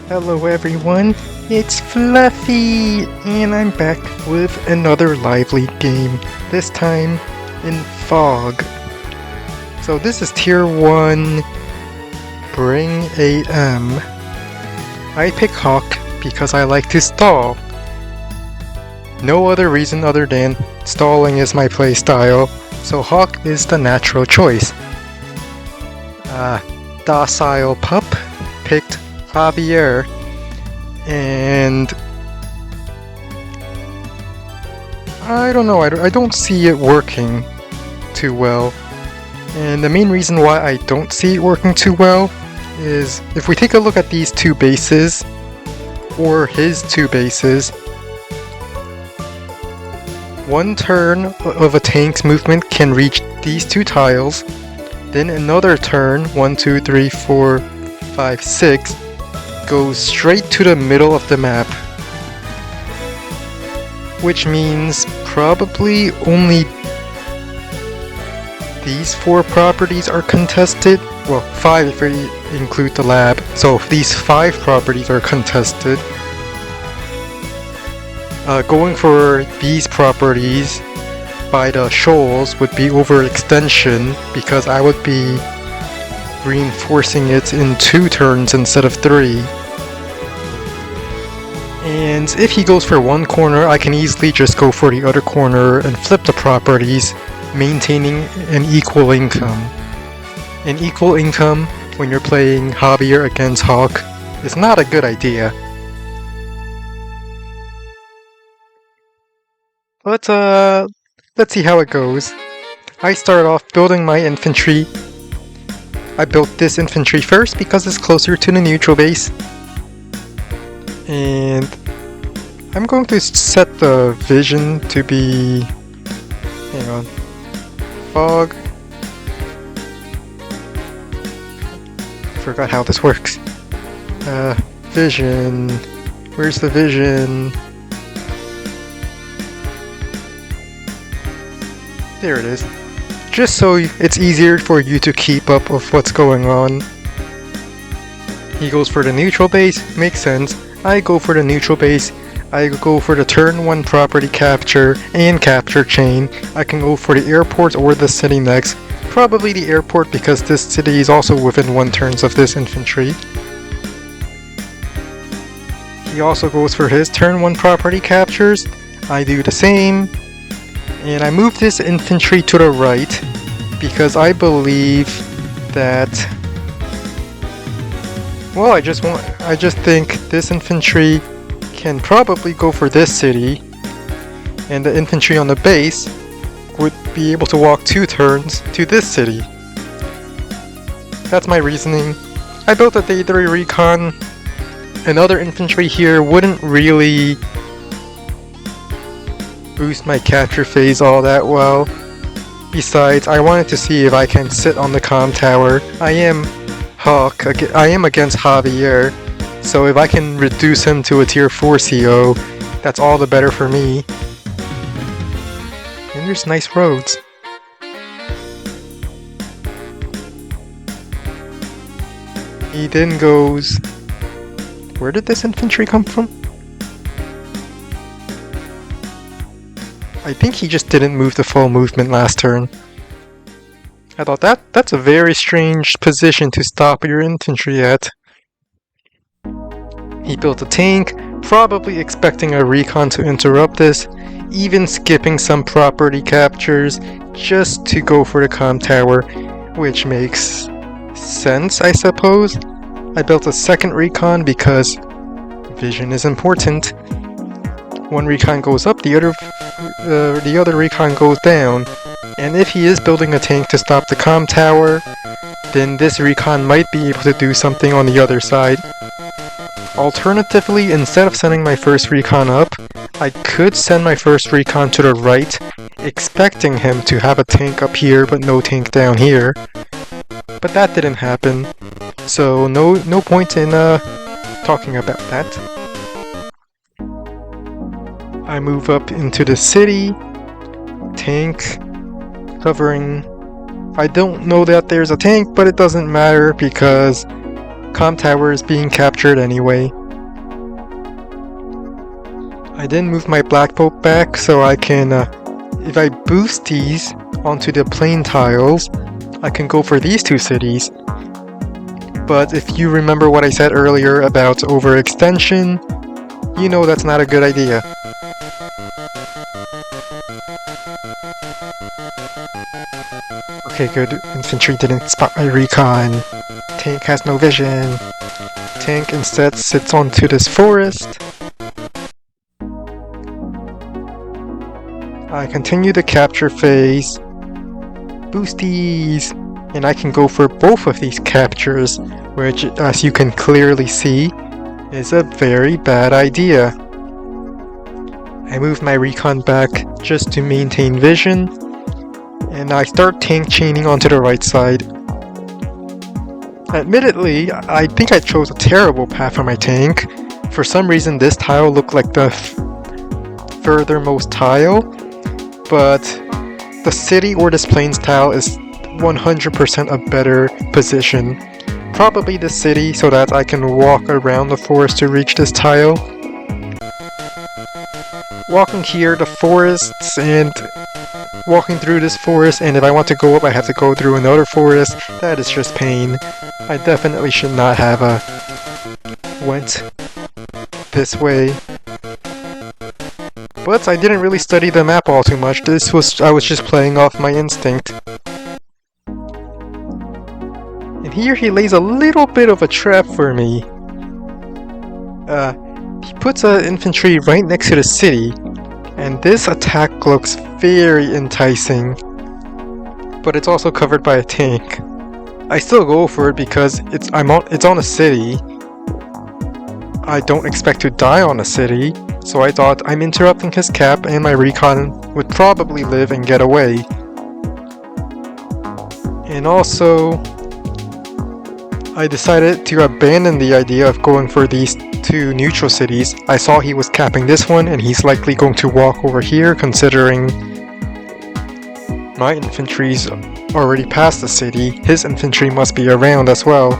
Hello everyone, it's Fluffy, and I'm back with another Live League game, this time in Fog. So this is Tier 1, Bring AM. I pick Hawk because I like to stall. No other reason other than stalling is my playstyle, so Hawk is the natural choice. Docilepup picked Javier, and I don't know, I don't see it working too well. And the main reason why I don't see it working too well is if we take a look at these two bases, or his two bases, one turn of a tank's movement can reach these two tiles, then another turn, 1, 2, 3, 4, 5, 6, goes straight to the middle of the map, which means probably only these 4 properties are contested. Well, 5 if we include the lab, so these 5 properties are contested. Going for these properties by the shoals would be overextension, because I would be reinforcing it in 2 turns instead of 3. And if he goes for one corner, I can easily just go for the other corner and flip the properties, maintaining an equal income. An equal income when you're playing Javier against Hawk is not a good idea. But let's see how it goes. I start off building my infantry. I built this infantry first because it's closer to the neutral base. And I'm going to set the vision to be... hang on. Fog. Forgot how this works. Vision. Where's the vision? There it is. Just so it's easier for you to keep up with what's going on. He goes for the neutral base, makes sense. I go for the neutral base. I go for the turn 1 property capture and capture chain. I can go for the airport or the city next. Probably the airport because this city is also within 1 turns of this infantry. He also goes for his turn 1 property captures. I do the same. And I move this infantry to the right because I believe that, well, I just think this infantry can probably go for this city, and the infantry on the base would be able to walk 2 turns to this city. That's my reasoning. I built a day 3 recon. Another infantry here wouldn't really boost my capture phase all that well. Besides, I wanted to see if I can sit on the comm tower. I am Hawk, I am against Javier, so if I can reduce him to a tier 4 CO, that's all the better for me. And there's nice roads. He then goes... where did this infantry come from? I think he just didn't move the full movement last turn. I thought that's a very strange position to stop your infantry at. He built a tank, probably expecting a recon to interrupt this, even skipping some property captures just to go for the comm tower, which makes sense, I suppose. I built a second recon because vision is important. One recon goes up, the other recon goes down. And if he is building a tank to stop the comm tower, then this recon might be able to do something on the other side. Alternatively, instead of sending my first recon up, I could send my first recon to the right, expecting him to have a tank up here but no tank down here. But that didn't happen, so no point in talking about that. I move up into the city, tank, covering... I don't know that there's a tank, but it doesn't matter because comm tower is being captured anyway. I didn't move my black boat back so I can, if I boost these onto the plain tiles, I can go for these two cities. But if you remember what I said earlier about overextension, you know that's not a good idea. Okay, good. Infantry didn't spot my recon. Tank has no vision. Tank instead sits onto this forest. I continue the capture phase. Boosties! And I can go for both of these captures, which, as you can clearly see, is a very bad idea. I move my recon back just to maintain vision, and I start tank chaining onto the right side. Admittedly, I think I chose a terrible path for my tank. For some reason this tile looked like the furthermost tile, but the city or this plains tile is 100% a better position. Probably the city so that I can walk around the forest to reach this tile. Walking here, the forests, and walking through this forest, and if I want to go up I have to go through another forest. That is just pain. I definitely should not have went this way. But I didn't really study the map all too much. I was just playing off my instinct. And here he lays a little bit of a trap for me. He puts infantry right next to the city, and this attack looks very enticing. But it's also covered by a tank. I still go for it because it's on a city. I don't expect to die on a city, so I thought I'm interrupting his cap and my recon would probably live and get away. And also, I decided to abandon the idea of going for these two neutral cities. I saw he was capping this one and he's likely going to walk over here considering my infantry's already past the city. His infantry must be around as well.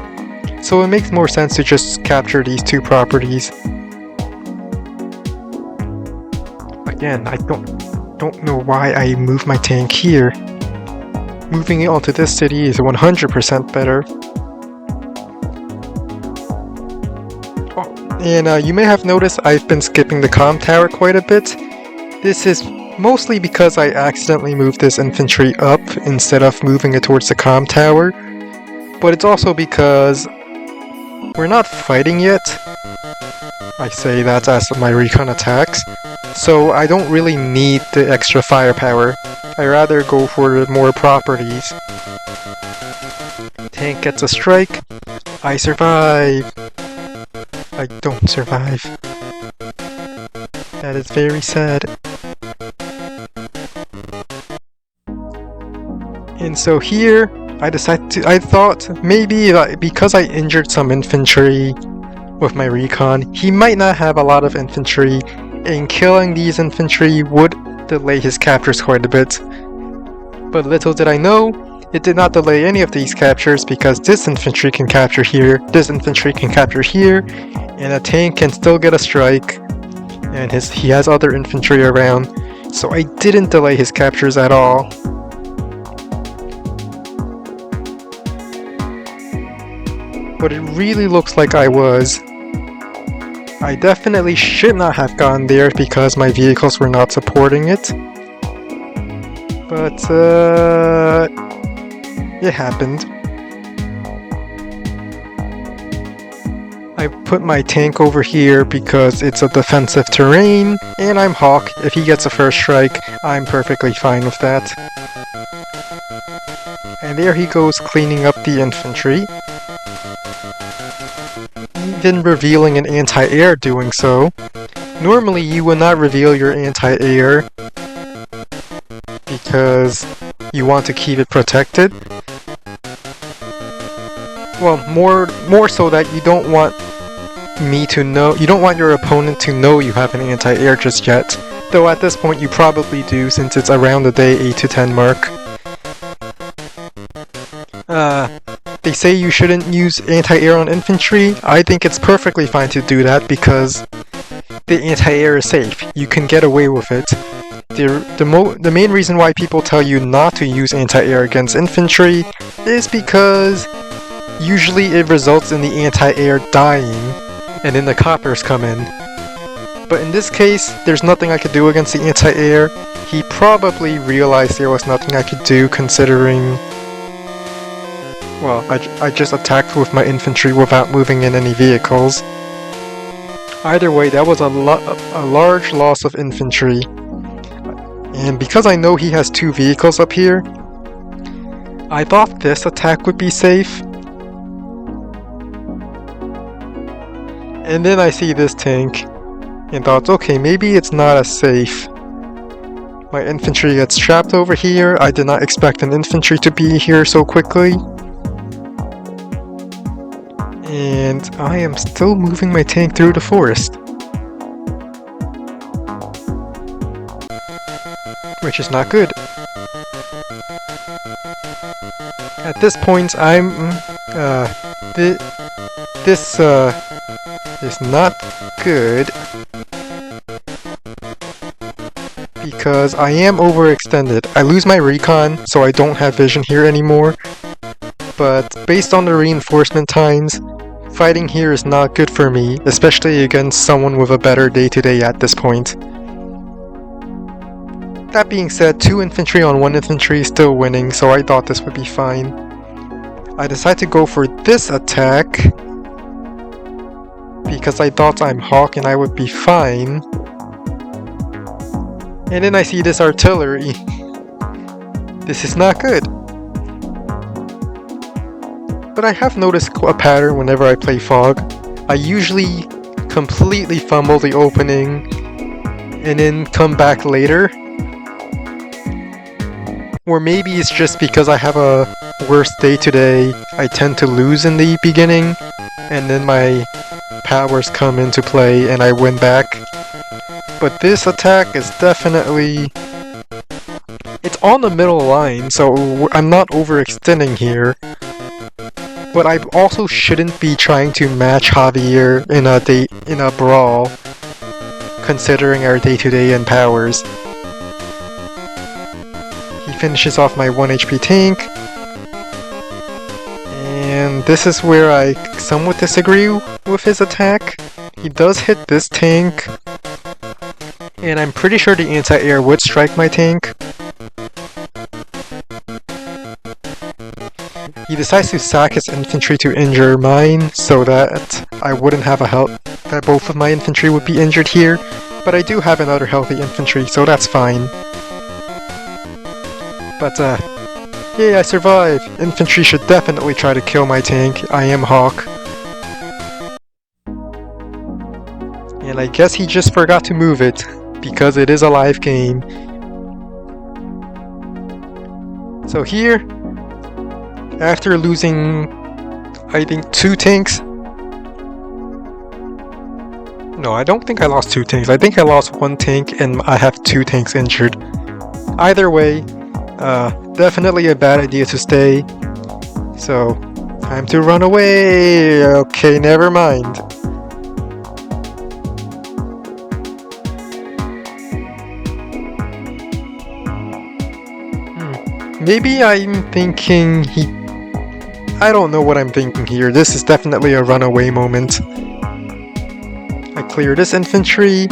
So it makes more sense to just capture these two properties. Again, I don't know why I moved my tank here. Moving it onto this city is 100% better. Oh, and you may have noticed I've been skipping the comm tower quite a bit. This is mostly because I accidentally moved this infantry up instead of moving it towards the comm tower. But it's also because we're not fighting yet. I say that as my recon attacks. So I don't really need the extra firepower. I rather go for more properties. Tank gets a strike. I survive. I don't survive. That is very sad. And so here, I thought maybe because I injured some infantry with my recon, he might not have a lot of infantry, and killing these infantry would delay his captures quite a bit. But little did I know, it did not delay any of these captures because this infantry can capture here, this infantry can capture here, and a tank can still get a strike, and he has other infantry around, so I didn't delay his captures at all. But it really looks like I was. I definitely should not have gone there because my vehicles were not supporting it. But, it happened. I put my tank over here because it's a defensive terrain, and I'm Hawk. If he gets a first strike, I'm perfectly fine with that. And there he goes cleaning up the infantry. Even revealing an anti-air doing so. Normally you would not reveal your anti-air because you want to keep it protected. Well, more so that you don't want me to know, you don't want your opponent to know you have an anti-air just yet. Though at this point you probably do since it's around the day 8 to 10 mark. they say you shouldn't use anti-air on infantry. I think it's perfectly fine to do that because the anti-air is safe. You can get away with it. The main reason why people tell you not to use anti-air against infantry is because usually it results in the anti-air dying, and then the coppers come in. But in this case, there's nothing I could do against the anti-air. He probably realized there was nothing I could do considering... well, I just attacked with my infantry without moving in any vehicles. Either way, that was a large loss of infantry. And because I know he has 2 vehicles up here, I thought this attack would be safe. And then I see this tank, and thought, okay, maybe it's not as safe. My infantry gets trapped over here. I did not expect an infantry to be here so quickly. And I am still moving my tank through the forest. Which is not good. At this point, I'm... this is not good. Because I am overextended. I lose my recon, so I don't have vision here anymore. But based on the reinforcement times, fighting here is not good for me, especially against someone with a better day-to-day at this point. That being said, 2 infantry on 1 infantry is still winning, so I thought this would be fine. I decided to go for this attack because I thought I'm Hawk and I would be fine. And then I see this artillery. This is not good. But I have noticed a pattern whenever I play Fog. I usually completely fumble the opening and then come back later. Or maybe it's just because I have a worse day-to-day, I tend to lose in the beginning, and then my powers come into play and I win back. But this attack is definitely... it's on the middle line, so I'm not overextending here. But I also shouldn't be trying to match Javier in a brawl, considering our day-to-day and powers. He finishes off my 1 HP tank. And this is where I somewhat disagree with his attack. He does hit this tank. And I'm pretty sure the anti-air would strike my tank. He decides to sack his infantry to injure mine, so that I wouldn't have a health, that both of my infantry would be injured here, but I do have another healthy infantry, so that's fine. But yay, I survived! Infantry should definitely try to kill my tank. I am Hawk. And I guess he just forgot to move it, because it is a live game. So here, after losing, I think, 2 tanks. No, I don't think I lost 2 tanks. I think I lost 1 tank and I have 2 tanks injured. Either way, definitely a bad idea to stay. So, time to run away. Okay, never mind. Maybe I'm thinking I don't know what I'm thinking here. This is definitely a runaway moment. I clear this infantry.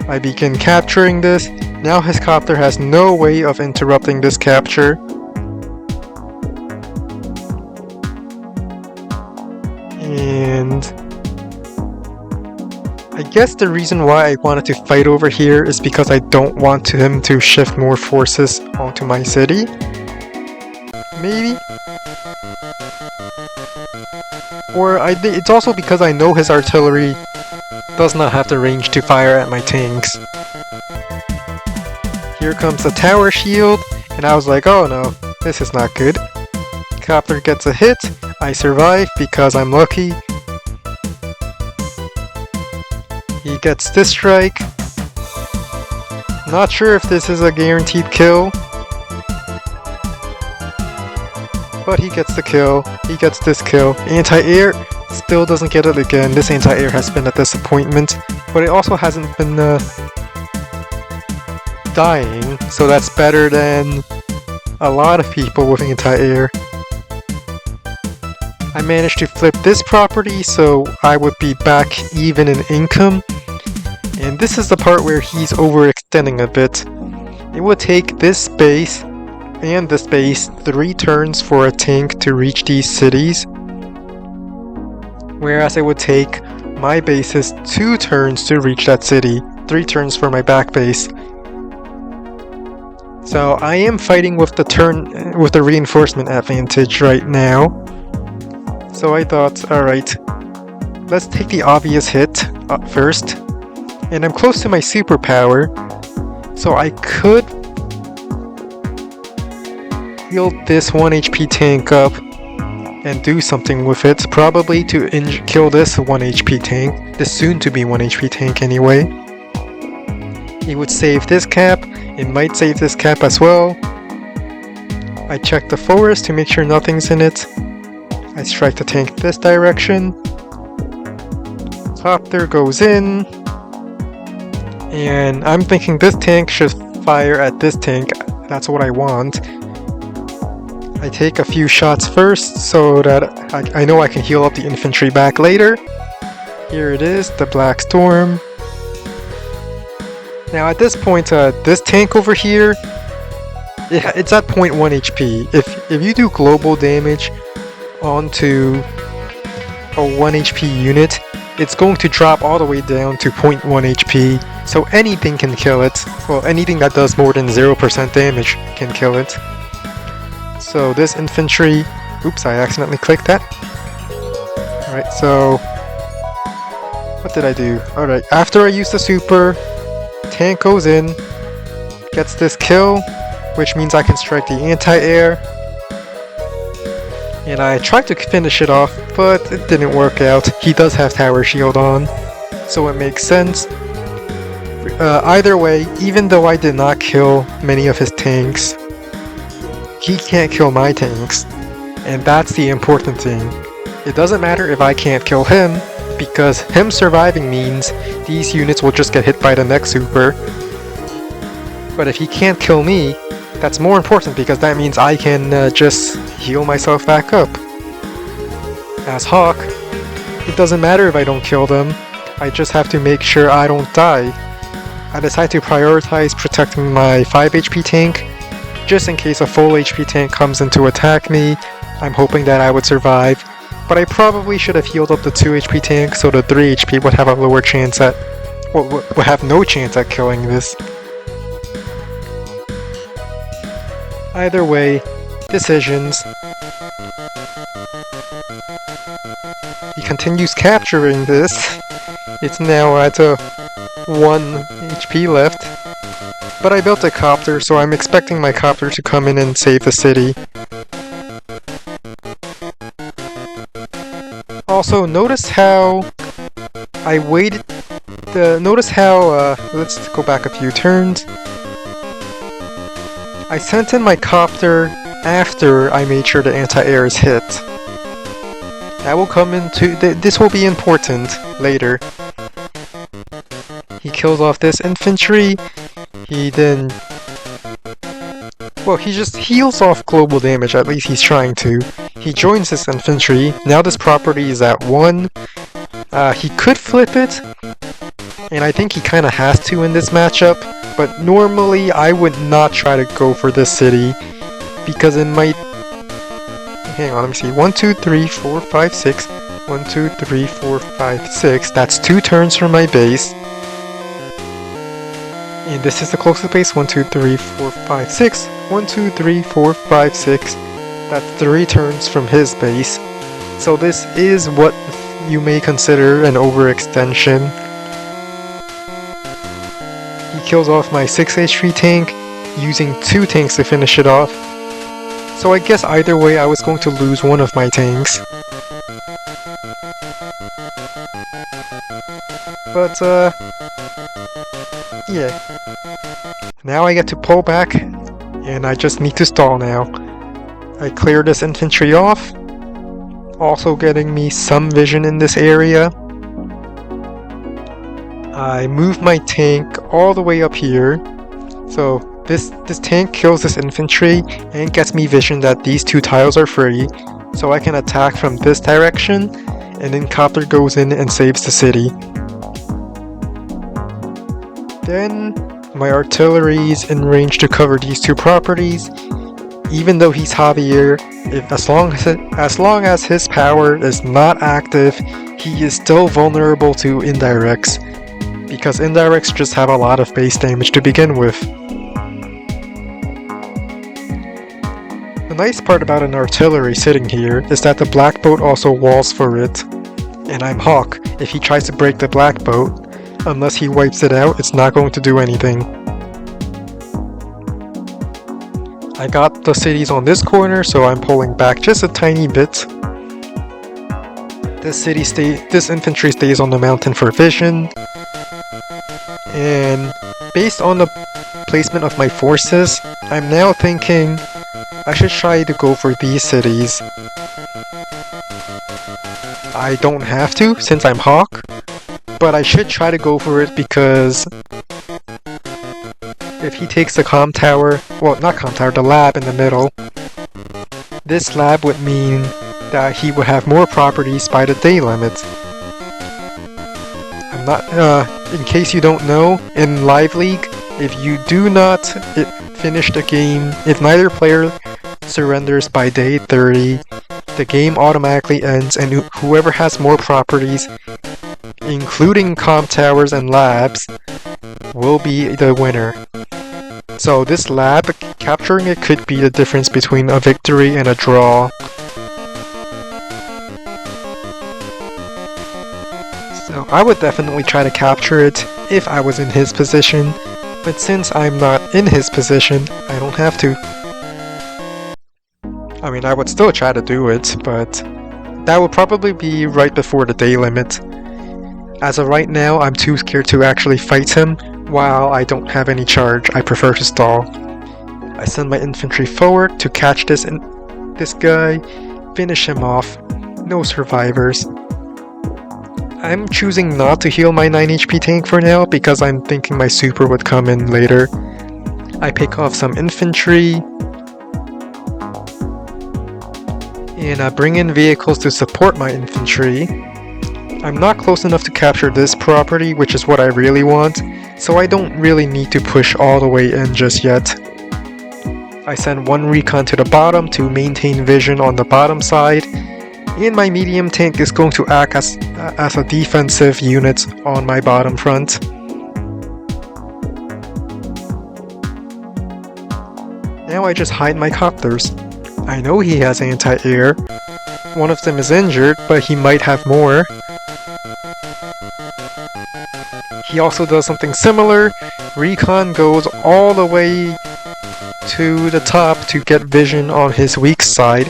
I begin capturing this. Now his copter has no way of interrupting this capture. And I guess the reason why I wanted to fight over here is because I don't want him to shift more forces onto my city. Maybe? Or it's also because I know his artillery does not have the range to fire at my tanks. Here comes the tower shield, and I was like, oh no, this is not good. Copter gets a hit, I survive because I'm lucky. He gets this strike. Not sure if this is a guaranteed kill. But he gets the kill. He gets this kill. Anti-air still doesn't get it again. This anti-air has been a disappointment. But it also hasn't been dying. So that's better than a lot of people with anti-air. I managed to flip this property, so I would be back even in income. And this is the part where he's overextending a bit. It would take this space and this base 3 turns for a tank to reach these cities. Whereas it would take my bases 2 turns to reach that city. 3 turns for my back base. So I am fighting with the reinforcement advantage right now. So I thought, alright, let's take the obvious hit first. And I'm close to my superpower, so I could heal this 1 HP tank up and do something with it, probably to kill this 1 HP tank, this soon to be 1 HP tank anyway. It would save this cap, it might save this cap as well. I check the forest to make sure nothing's in it. I strike the tank this direction. Copter goes in. And I'm thinking this tank should fire at this tank. That's what I want. I take a few shots first so that I know I can heal up the infantry back later. Here it is, the Black Storm. Now at this point, this tank over here, it's at 0.1 HP. If you do global damage onto a 1 HP unit, it's going to drop all the way down to 0.1 HP, so anything can kill it. Well, anything that does more than 0% damage can kill it. So this infantry... Oops, I accidentally clicked that. Alright, so... what did I do? Alright, after I use the super, tank goes in, gets this kill, which means I can strike the anti-air. And I tried to finish it off, but it didn't work out. He does have tower shield on, so it makes sense. Either way, even though I did not kill many of his tanks, he can't kill my tanks, and that's the important thing. It doesn't matter if I can't kill him, because him surviving means these units will just get hit by the next super. But if he can't kill me, that's more important because that means I can just heal myself back up. As Hawk, it doesn't matter if I don't kill them, I just have to make sure I don't die. I decide to prioritize protecting my 5 HP tank, just in case a full HP tank comes in to attack me. I'm hoping that I would survive, but I probably should have healed up the 2 HP tank so the 3 HP would have a lower chance at... well, would have no chance at killing this. Either way, decisions. He continues capturing this. It's now at 1 HP left. But I built a copter, so I'm expecting my copter to come in and save the city. Also, notice how I waited... notice how... let's go back a few turns. I sent in my copter after I made sure the anti-air is hit. That will come into... this will be important later. He kills off this infantry. He then... well, he just heals off global damage, at least he's trying to. He joins this infantry. Now this property is at 1. He could flip it, and I think he kinda has to in this matchup. But normally, I would not try to go for this city, because it might... hang on, let me see. 1, 2, 3, 4, 5, 6. 1, 2, 3, 4, 5, 6. That's 2 turns from my base. And this is the closest base. 1, 2, 3, 4, 5, 6. 1, 2, 3, 4, 5, 6. That's 3 turns from his base. So this is what you may consider an overextension. He kills off my 6 HP tank, using 2 tanks to finish it off. So I guess either way I was going to lose one of my tanks. But yeah. Now I get to pull back, and I just need to stall now. I clear this infantry off, also getting me some vision in this area. I move my tank all the way up here, so this tank kills this infantry and gets me vision that these two tiles are free, so I can attack from this direction, and then Copter goes in and saves the city. Then my artillery's in range to cover these two properties. Even though he's Javier, as long as his power is not active, he is still vulnerable to indirects, because indirects just have a lot of base damage to begin with. The nice part about an artillery sitting here is that the black boat also walls for it, and I'm Hawk. If he tries to break the black boat, unless he wipes it out, it's not going to do anything. I got the cities on this corner, so I'm pulling back just a tiny bit. This infantry stays on the mountain for vision. And based on the placement of my forces, I'm now thinking I should try to go for these cities. I don't have to since I'm Hawk, but I should try to go for it because if he takes the comm tower, well, not comm tower, the lab in the middle, this lab would mean that he would have more properties by the day limit. I'm not, in case you don't know, in Live League, if you do not finish the game, if neither player surrenders by day 30, the game automatically ends and whoever has more properties, including comm towers and labs, will be the winner. So this lab, capturing it could be the difference between a victory and a draw. So I would definitely try to capture it if I was in his position, but since I'm not in his position, I don't have to. I mean, I would still try to do it, but that would probably be right before the day limit. As of right now, I'm too scared to actually fight him. While I don't have any charge, I prefer to stall. I send my infantry forward to catch this guy, finish him off. No survivors. I'm choosing not to heal my 9 HP tank for now because I'm thinking my super would come in later. I pick off some infantry, and I bring in vehicles to support my infantry. I'm not close enough to capture this property, which is what I really want, so I don't really need to push all the way in just yet. I send one recon to the bottom to maintain vision on the bottom side, and my medium tank is going to act as a defensive unit on my bottom front. Now I just hide my copters. I know he has anti-air. One of them is injured, but he might have more. He also does something similar. Recon goes all the way to the top to get vision on his weak side,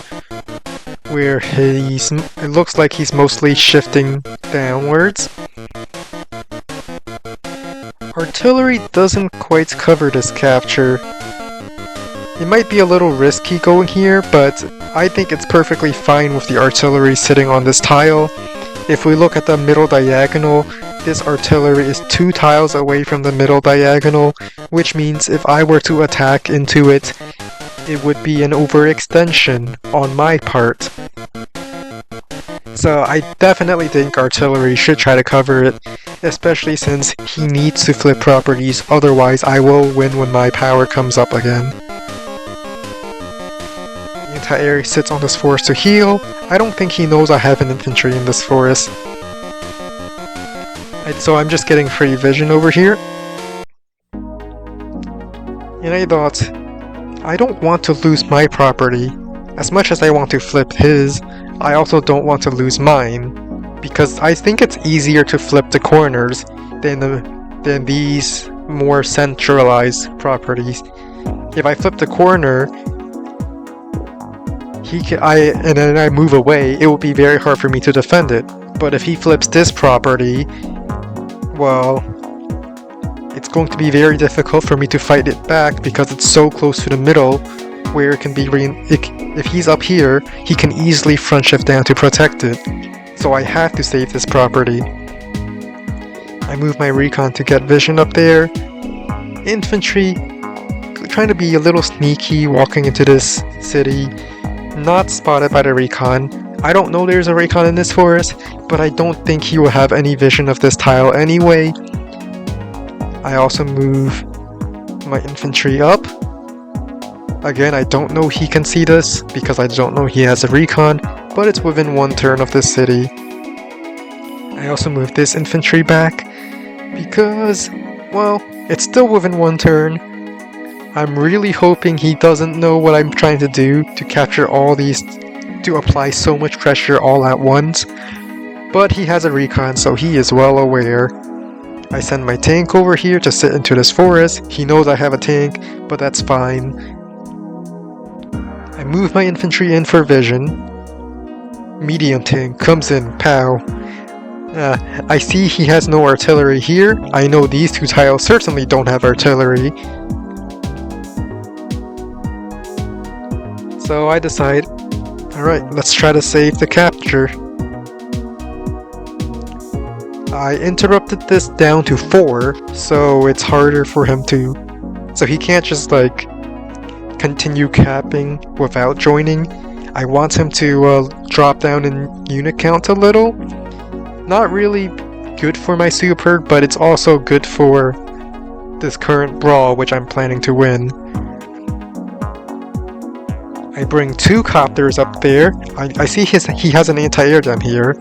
where it looks like he's mostly shifting downwards. Artillery doesn't quite cover this capture. It might be a little risky going here, but I think it's perfectly fine with the artillery sitting on this tile. If we look at the middle diagonal, this artillery is 2 tiles away from the middle diagonal, which means if I were to attack into it, it would be an overextension on my part. So I definitely think artillery should try to cover it, especially since he needs to flip properties, otherwise I will win when my power comes up again. The anti-air sits on this forest to heal. I don't think he knows I have an infantry in this forest. So I'm just getting free vision over here. And I thought, I don't want to lose my property. As much as I want to flip his, I also don't want to lose mine, because I think it's easier to flip the corners than these more centralized properties. If I flip the corner, and then I move away, it will be very hard for me to defend it. But if he flips this property, well, it's going to be very difficult for me to fight it back because it's so close to the middle, where it can be if he's up here, he can easily front shift down to protect it. So I have to save this property. I move my recon to get vision up there. Infantry, trying to be a little sneaky, walking into this city. Not spotted by the recon. I don't know there's a recon in this forest, but I don't think he will have any vision of this tile anyway. I also move my infantry up. Again, I don't know he can see this because I don't know he has a recon, but it's within 1 turn of this city. I also move this infantry back because, well, it's still within 1 turn. I'm really hoping he doesn't know what I'm trying to do to capture all these, to apply so much pressure all at once. But he has a recon, so he is well aware. I send my tank over here to sit into this forest. He knows I have a tank, but that's fine. I move my infantry in for vision. Medium tank comes in, pow. I see he has no artillery here. I know these 2 tiles certainly don't have artillery. So I decide, alright, let's try to save the capture. I interrupted this down to 4, so it's harder for him to... So he can't just like continue capping without joining. I want him to drop down in unit count a little. Not really good for my superb, but it's also good for this current brawl, which I'm planning to win. I bring 2 copters up there. I see he has an anti-air down here,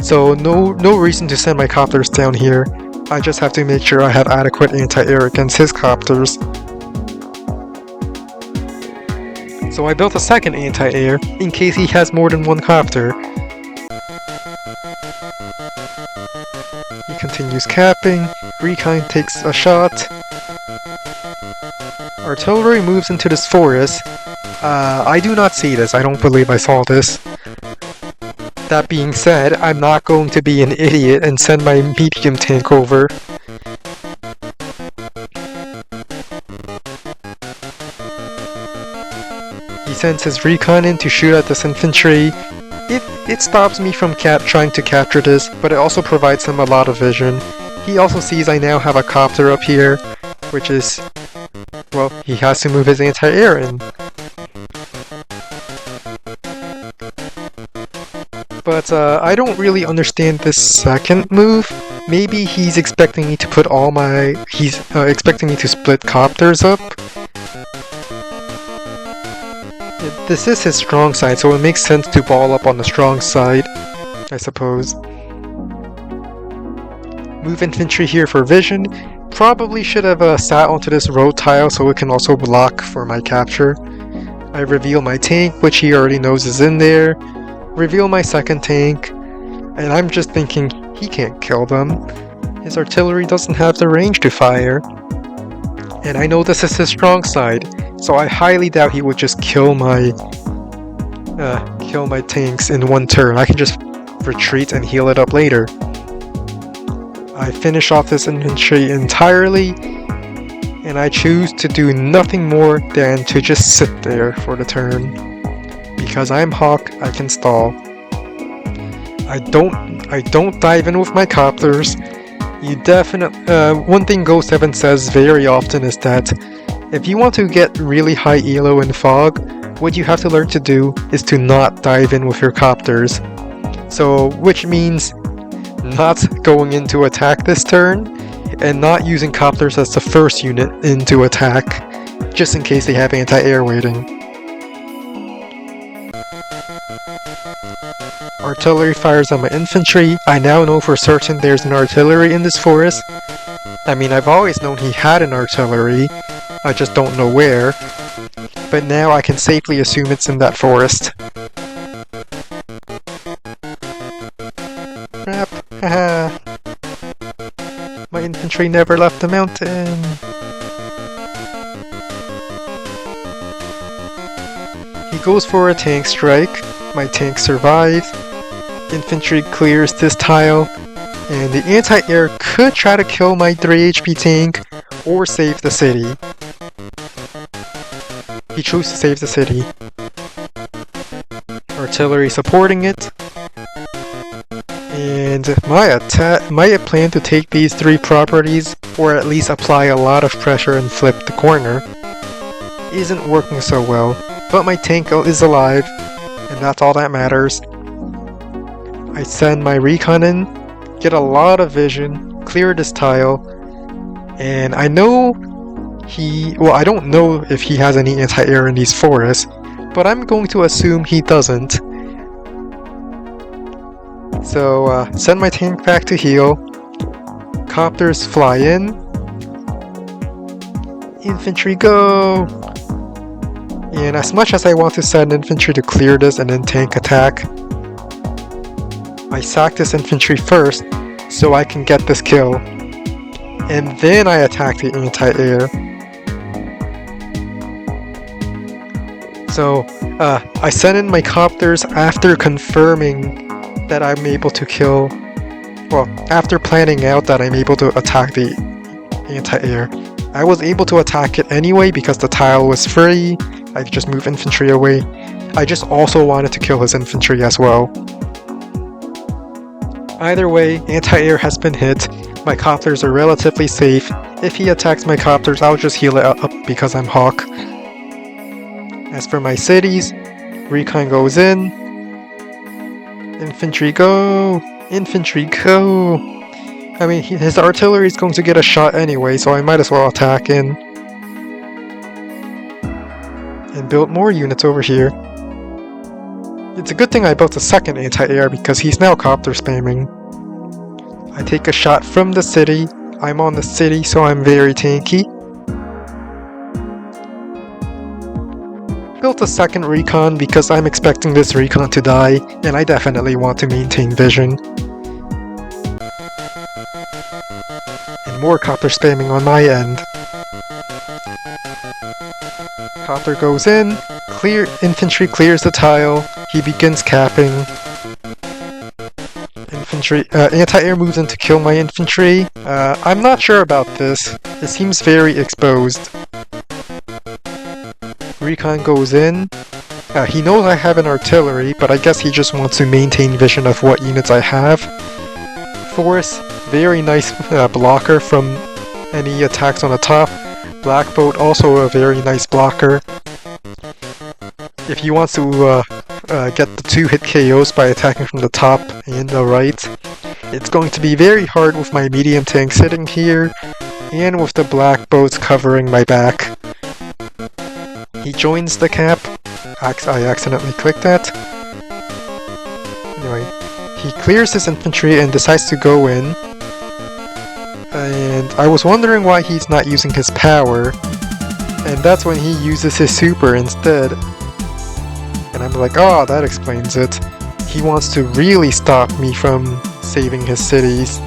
so no reason to send my copters down here. I just have to make sure I have adequate anti-air against his copters. So I built a second anti-air in case he has more than 1 copter. He continues capping. Recon takes a shot. Artillery moves into this forest. I do not see this. I don't believe I saw this. That being said, I'm not going to be an idiot and send my medium tank over. He sends his recon in to shoot at this infantry. It stops me from trying to capture this, but it also provides him a lot of vision. He also sees I now have a copter up here, which is... well, he has to move his anti-air in. But I don't really understand this second move. Maybe he's expecting me to put all my... he's expecting me to split copters up. This is his strong side, so it makes sense to ball up on the strong side, I suppose. Move infantry here for vision. Probably should have sat onto this road tile so it can also block for my capture. I reveal my tank, which he already knows is in there. Reveal my second tank, and I'm just thinking he can't kill them. His artillery doesn't have the range to fire. And I know this is his strong side, so I highly doubt he would just kill my tanks in 1 turn. I can just retreat and heal it up later. I finish off this infantry entirely, and I choose to do nothing more than to just sit there for the turn. Because I'm Hawk, I can stall. I don't dive in with my copters. You definitely... one thing Ghost 7 says very often is that if you want to get really high elo in fog, what you have to learn to do is to not dive in with your copters. So, which means not going in to attack this turn, and not using copters as the first unit in to attack, just in case they have anti-air waiting. Artillery fires on my infantry. I now know for certain there's an artillery in this forest. I mean, I've always known he had an artillery, I just don't know where. But now I can safely assume it's in that forest. Crap, haha. My infantry never left the mountain. He goes for a tank strike. My tank survives. Infantry clears this tile, and the anti-air could try to kill my 3 HP tank or save the city. He chose to save the city. Artillery supporting it. And my plan to take these 3 properties, or at least apply a lot of pressure and flip the corner, isn't working so well. But my tank is alive, and that's all that matters. I send my recon in, get a lot of vision, clear this tile, and I know I don't know if he has any anti-air in these forests, but I'm going to assume he doesn't. So, send my tank back to heal. Copters fly in. Infantry go! And as much as I want to send infantry to clear this and then tank attack, I sack this infantry first so I can get this kill. And then I attack the anti-air. So, I send in my copters after confirming that I'm able to kill, well, after planning out that I'm able to attack the anti-air. I was able to attack it anyway because the tile was free. I just moved infantry away. I just also wanted to kill his infantry as well. Either way, anti-air has been hit. My copters are relatively safe. If he attacks my copters, I'll just heal it up because I'm Hawk. As for my cities, recon goes in. Infantry go! Infantry go! I mean, his artillery is going to get a shot anyway, so I might as well attack in. And build more units over here. It's a good thing I built a second anti-air because he's now copter spamming. I take a shot from the city. I'm on the city, so I'm very tanky. Built a second recon because I'm expecting this recon to die, and I definitely want to maintain vision. And more copter spamming on my end. Copter goes in, infantry clears the tile, he begins capping. Anti-air moves in to kill my infantry. I'm not sure about this. It seems very exposed. Recon goes in. He knows I have an artillery, but I guess he just wants to maintain vision of what units I have. Forest, very nice blocker from any attacks on the top. Black Boat, also a very nice blocker. If he wants to get the 2-hit KOs by attacking from the top and the right, it's going to be very hard with my medium tank sitting here, and with the Black Boats covering my back. He joins the cap. I accidentally clicked that. Anyway, he clears his infantry and decides to go in. And I was wondering why he's not using his power. And that's when he uses his super instead. And I'm like, oh, that explains it. He wants to really stop me from saving his cities.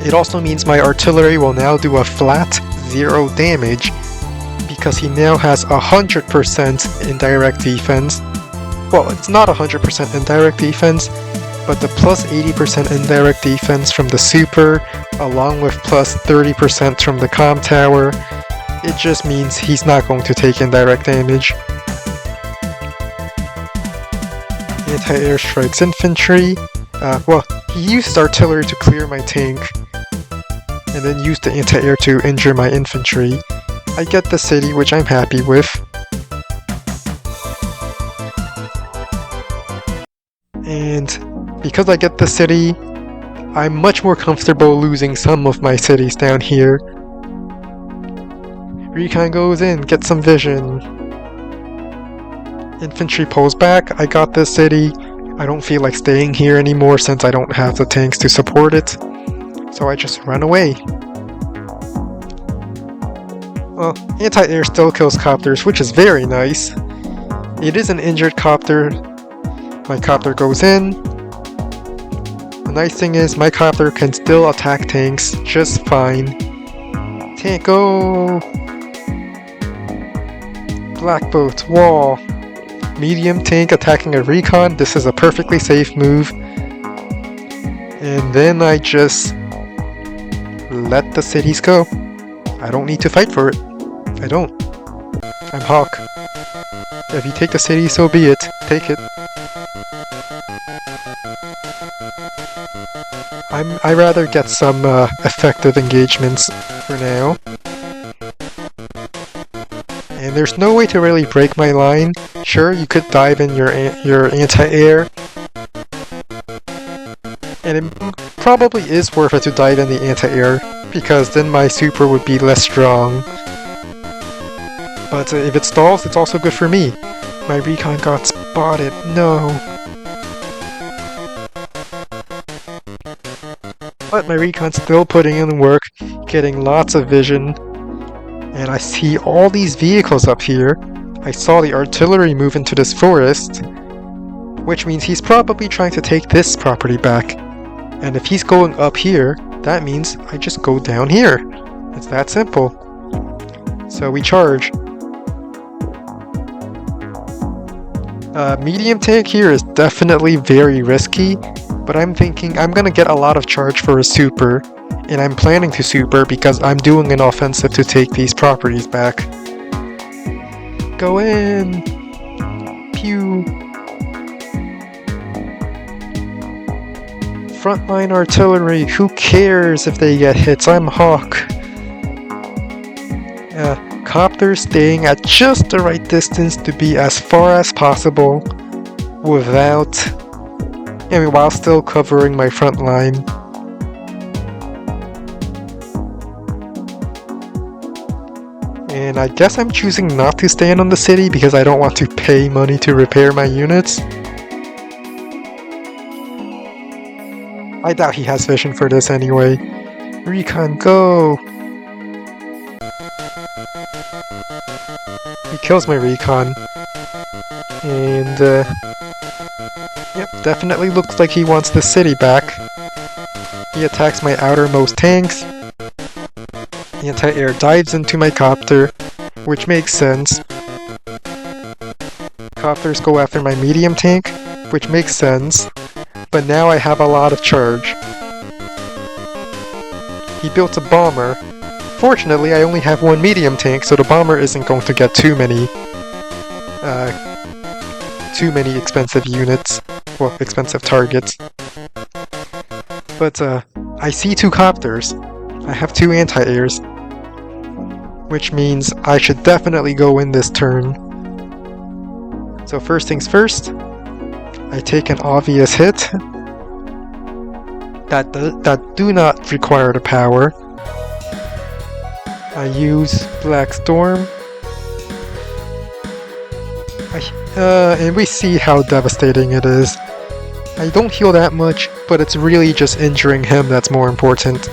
It also means my artillery will now do a flat 0 damage, because he now has 100% indirect defense. Well, it's not 100% indirect defense, but the plus 80% indirect defense from the super, along with plus 30% from the comm tower, it just means he's not going to take indirect damage. Anti-air strikes infantry. Well, he used artillery to clear my tank, and then used the anti-air to injure my infantry. I get the city, which I'm happy with. And because I get the city, I'm much more comfortable losing some of my cities down here. Recon goes in, get some vision. Infantry pulls back, I got this city. I don't feel like staying here anymore since I don't have the tanks to support it. So I just run away. Well, anti-air still kills copters, which is very nice. It is an injured copter. My copter goes in. The nice thing is my copter can still attack tanks just fine. Tank go! Black Boat, wall. Medium tank attacking a recon. This is a perfectly safe move. And then I just let the cities go. I don't need to fight for it. I don't. I'm Hawk. If you take the city, so be it. Take it. I rather get some effective engagements for now. And there's no way to really break my line. Sure, you could dive in your anti-air. And it probably is worth it to dive in the anti-air, because then my super would be less strong. But if it stalls, it's also good for me. My recon got spotted. No. But my recon's still putting in work, getting lots of vision. And I see all these vehicles up here. I saw the artillery move into this forest, which means he's probably trying to take this property back. And if he's going up here, that means I just go down here. It's that simple. So we charge. Medium tank here is definitely very risky, but I'm thinking I'm gonna get a lot of charge for a super, and I'm planning to super because I'm doing an offensive to take these properties back. Go in! Pew! Frontline artillery, who cares if they get hits? I'm Hawk. Copters staying at just the right distance to be as far as possible without, while still covering my front line. And I guess I'm choosing not to stand on the city because I don't want to pay money to repair my units. I doubt he has vision for this anyway. Recon, go! He kills my recon. And, yep, definitely looks like he wants the city back. He attacks my outermost tanks. Anti-air dives into my copter, which makes sense. Copters go after my medium tank, which makes sense. But now I have a lot of charge. He built a bomber. Fortunately, I only have one medium tank, so the bomber isn't going to get too many expensive units, well, expensive targets. But I see two copters. I have two anti-airs, which means I should definitely go in this turn. So first things first, I take an obvious hit that do not require the power. I use Black Storm. And we see how devastating it is. I don't heal that much, but it's really just injuring him that's more important.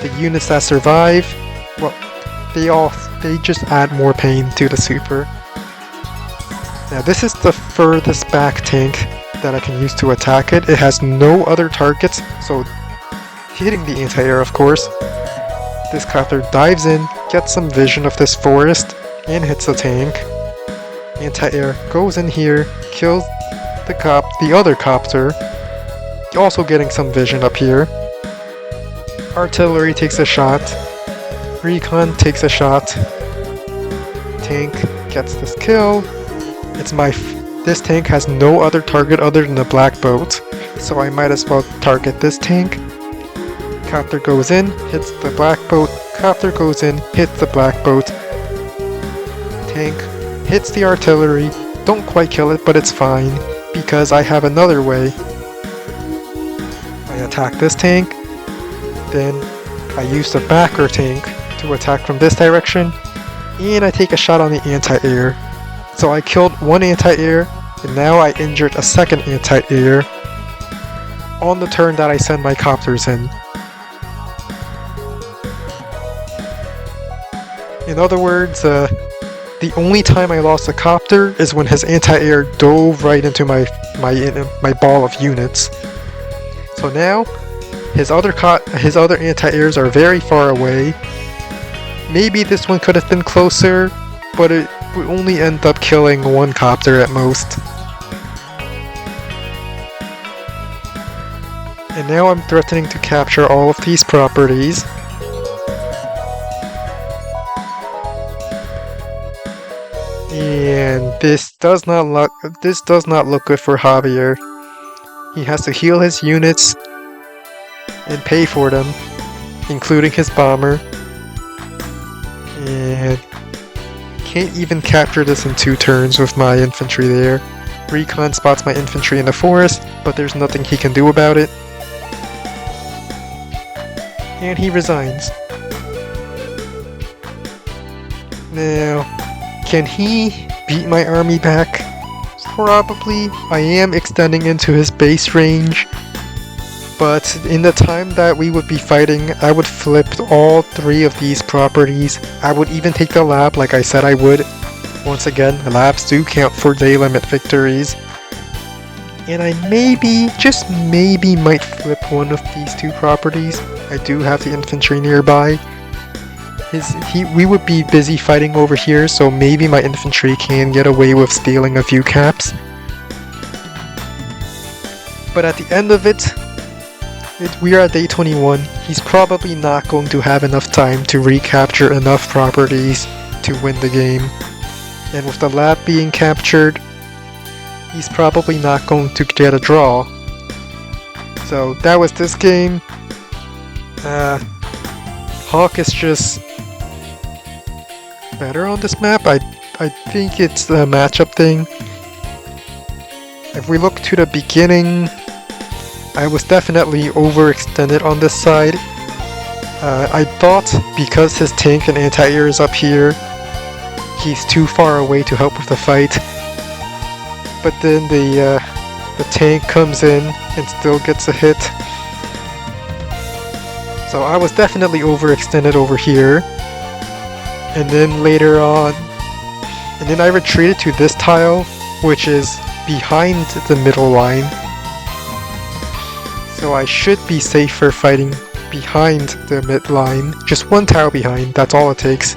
The units that survive, well, they just add more pain to the super. Now this is the furthest back tank that I can use to attack it. It has no other targets, so hitting the anti-air, of course. This copter dives in, gets some vision of this forest, and hits the tank. Anti-air goes in here, kills the other copter, also getting some vision up here. Artillery takes a shot. Recon takes a shot. Tank gets this kill. This tank has no other target other than the black boat, so I might as well target this tank. Copter goes in, hits the black boat. Copter goes in, hits the black boat. Tank hits the artillery. Don't quite kill it, but it's fine, because I have another way. I attack this tank, then I use the backer tank to attack from this direction, and I take a shot on the anti-air. So I killed one anti-air, and now I injured a second anti-air on the turn that I send my copters in. In other words, the only time I lost a copter is when his anti-air dove right into my ball of units. So now, his other anti-airs are very far away. Maybe this one could have been closer, but it would only end up killing one copter at most. And now I'm threatening to capture all of these properties. and this does not look good for Javier. He has to heal his units and pay for them, including his bomber, and can't even capture this in 2 turns with my infantry there. Recon spots my infantry in the forest, but there's nothing he can do about it, and he resigns. Now, can he beat my army back? Probably. I am extending into his base range, but in the time that we would be fighting, I would flip all 3 of these properties. I would even take the lab like I said I would. Once again, labs do count for day limit victories. And I maybe, just maybe, might flip one of these 2 properties. I do have the infantry nearby. We would be busy fighting over here, so maybe my infantry can get away with stealing a few caps. But at the end of it, we are at day 21. He's probably not going to have enough time to recapture enough properties to win the game. And with the lab being captured, he's probably not going to get a draw. So that was this game. Hawk is just better on this map. I think it's the matchup thing. If we look to the beginning, I was definitely overextended on this side. I thought because his tank and anti-air is up here, he's too far away to help with the fight. But then the tank comes in and still gets a hit. So I was definitely overextended over here. And then later on, and then I retreated to this tile, which is behind the middle line. So I should be safer fighting behind the mid line. Just 1 tile behind, that's all it takes.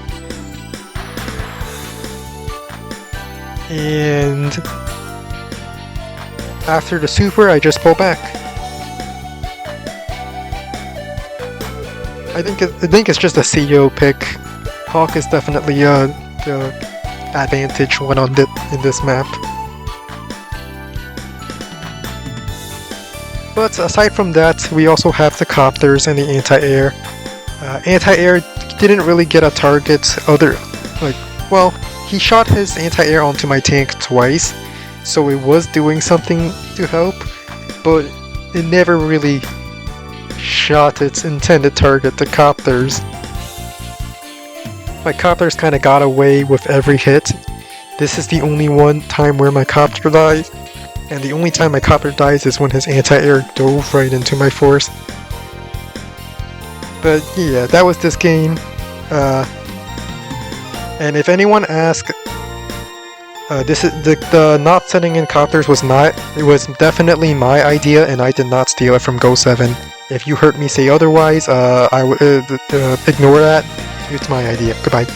And after the super, I just pull back. I think it's just a CEO pick. Hawk is definitely the advantage one on in this map. But aside from that, we also have the copters and the anti-air. Anti-air didn't really get a target well, he shot his anti-air onto my tank twice, so it was doing something to help, but it never really shot its intended target, the copters. My copters kinda got away with every hit. This is the only one time where my copter dies, and the only time my copter dies is when his anti-air dove right into my force. But yeah, that was this game. And if anyone asks, this is the not sending in copters was definitely my idea, and I did not steal it from Go7. If you heard me say otherwise, I would ignore that. It's my idea. Goodbye.